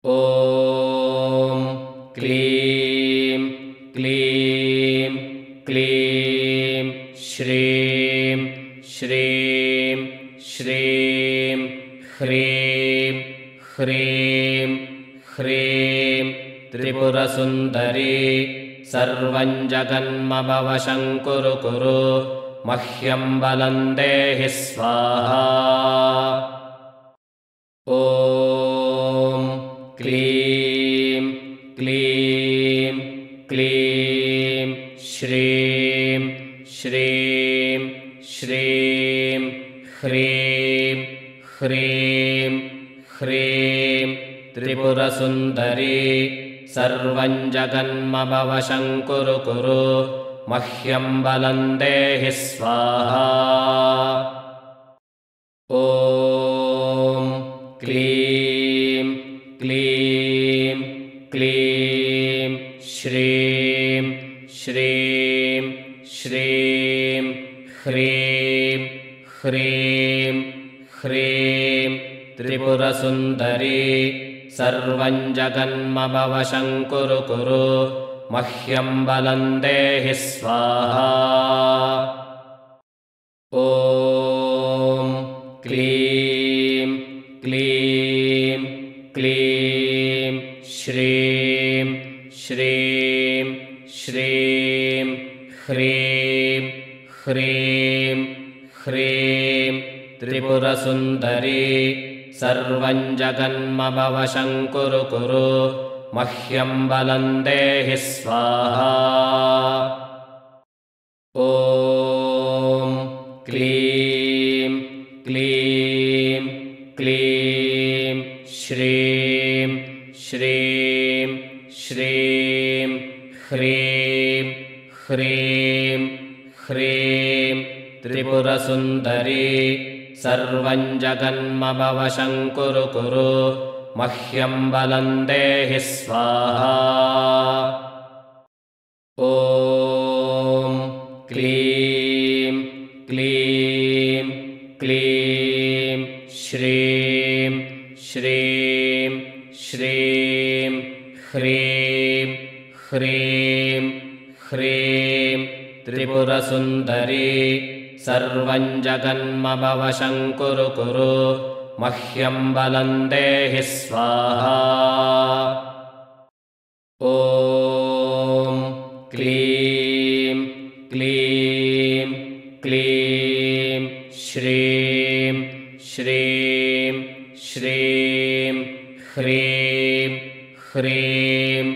ॐ क्लीं क्लीं क्लीं श्रीं श्रीं श्रीं ह्रीं ह्रीं ह्रीं त्रिपुरसुन्दरी सर्वं जगन्ममवशं कुरु कुरु मह्यं बलं देहि स्वाहा। ॐ क्लीं क्लीं क्लीं श्रीं श्रीं श्रीं ह्रीं ह्रीं ह्रीं त्रिपुरसुन्दरी सर्वं जगन्ममवशं कुरु कुरु मह्यं बलं देहि स्वाहा। ॐ क्लीं क्लीं क्लीं श्रीं श्रीं श्रीं ह्रीं ह्रीं ह्रीं त्रिपुरसुन्दरी सर्वं जगन्ममवशं कुरु कुरु मह्यं बलं देहि स्वाहा। ॐ क्लीं क्लीं क्लीं श्रीं श्रीं श्रीं ह्रीं ह्रीं ह्रीं त्रिपुरसुन्दरी सर्वं जगन्ममवशं कुरु कुरु मह्यं बलं देहि स्वाहा। ॐ क्लीं क्लीं क्लीं श्रीं श्रीं श्रीं ह्रीं ह्रीं ह्रीं त्रिपुरसुन्दरी सर्वं जगन्ममवशं कुरु कुरु मह्यं बलं देहि स्वाहा। ॐ क्लीं क्लीं क्लीं श्रीं श्रीं श्रीं ह्रीं ह्रीं ह्रीं त्रिपुरसुन्दरी सर्वं जगन्ममवशं कुरु कुरु मह्यं बलं देहि स्वाहा। ॐ क्लीं क्लीं क्लीं श्रीं श्रीं श्रीं ह्रीं ह्रीं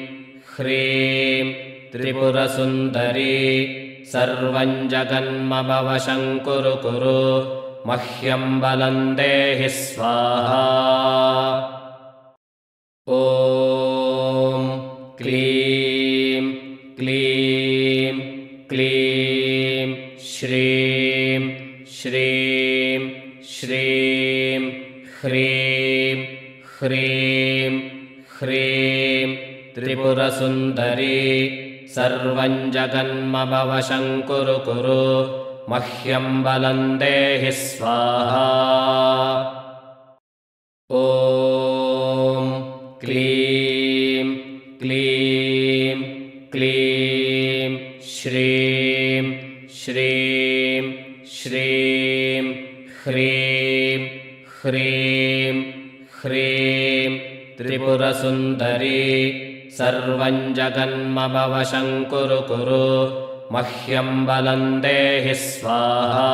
ह्रीं त्रिपुरसुन्दरी सर्वं जगन्ममवशं कुरु कुरु मह्यं बलं देहि स्वाहा। ॐ क्लीं क्लीं क्लीं श्रीं श्रीं श्रीं ह्रीं ह्रीं ह्रीं त्रिपुरसुन्दरी सर्वं जगन्ममवशं कुरु कुरु मह्यं बलं देहि स्वाहा। ॐ क्लीं क्लीं क्लीं श्रीं श्रीं श्रीं ह्रीं ह्रीं ह्रीं त्रिपुरसुन्दरी सर्वं जगन्ममवशं कुरु कुरु मह्यं बलं देहि स्वाहा।